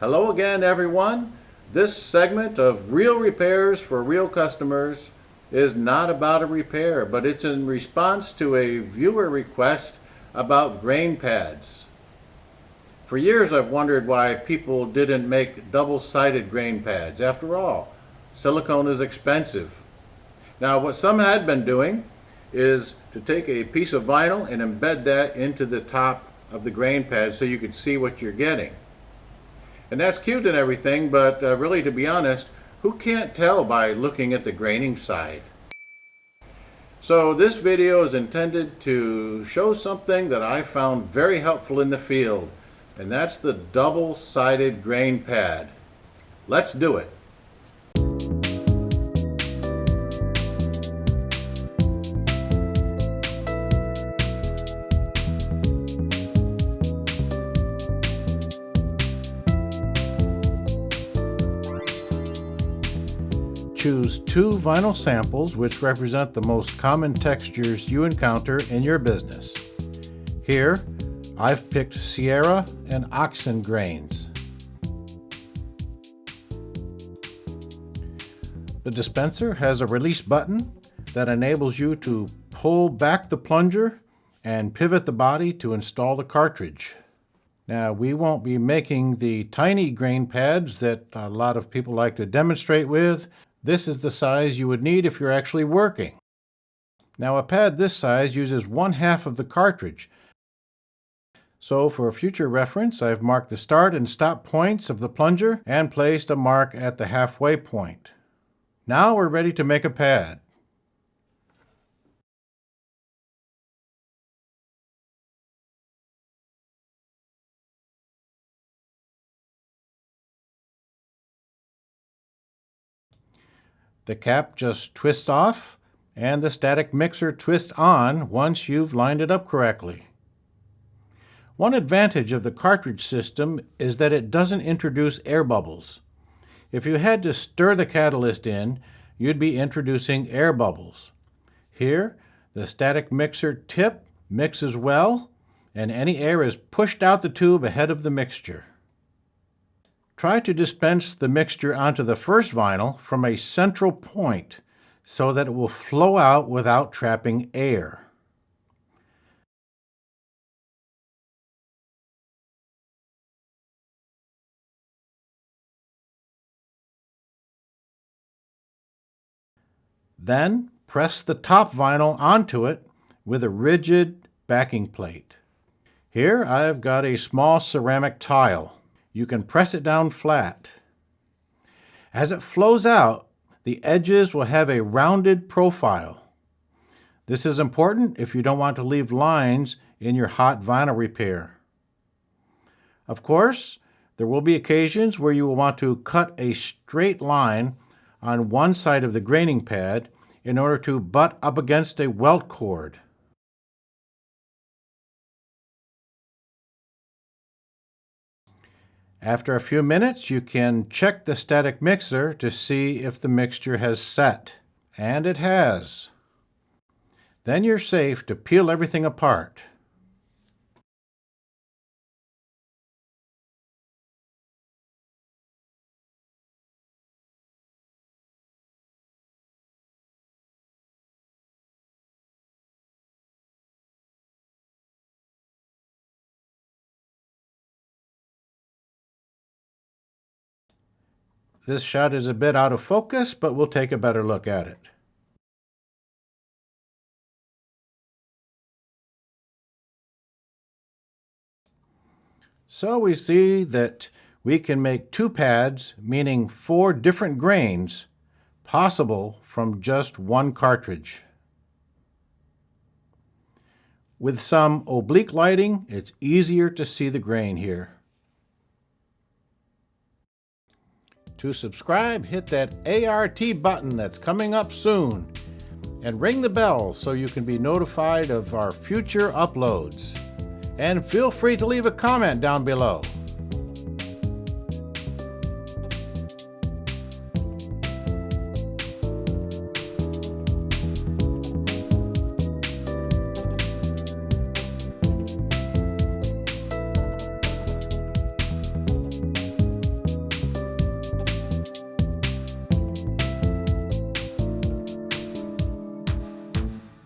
Hello again, everyone. This segment of Real Repairs for Real Customers is not about a repair, but it's in response to a viewer request about grain pads. For years I've wondered why people didn't make double-sided grain pads. After all, silicone is expensive. Now what some had been doing is to take a piece of vinyl and embed that into the top of the grain pad so you could see what you're getting. And that's cute and everything, but really, to be honest, who can't tell by looking at the graining side? So this video is intended to show something that I found very helpful in the field, and that's the double-sided grain pad. Let's do it. Choose two vinyl samples which represent the most common textures you encounter in your business. Here, I've picked Sierra and Oxen grains. The dispenser has a release button that enables you to pull back the plunger and pivot the body to install the cartridge. Now, we won't be making the tiny grain pads that a lot of people like to demonstrate with. This is the size you would need if you're actually working. Now, a pad this size uses 1/2 of the cartridge. So for future reference, I've marked the start and stop points of the plunger and placed a mark at the halfway point. Now we're ready to make a pad. The cap just twists off, and the static mixer twists on once you've lined it up correctly. One advantage of the cartridge system is that it doesn't introduce air bubbles. If you had to stir the catalyst in, you'd be introducing air bubbles. Here, the static mixer tip mixes well, and any air is pushed out the tube ahead of the mixture. Try to dispense the mixture onto the first vinyl from a central point so that it will flow out without trapping air. Then press the top vinyl onto it with a rigid backing plate. Here I've got a small ceramic tile. You can press it down flat. As it flows out, the edges will have a rounded profile. This is important if you don't want to leave lines in your hot vinyl repair. Of course, there will be occasions where you will want to cut a straight line on one side of the graining pad in order to butt up against a welt cord. After a few minutes, you can check the static mixer to see if the mixture has set. And it has. Then you're safe to peel everything apart. This shot is a bit out of focus, but we'll take a better look at it. So we see that we can make two pads, meaning 4 different grains, possible from just one cartridge. With some oblique lighting, it's easier to see the grain here. To subscribe, hit that A.R.T button that's coming up soon, and ring the bell so you can be notified of our future uploads. And feel free to leave a comment down below.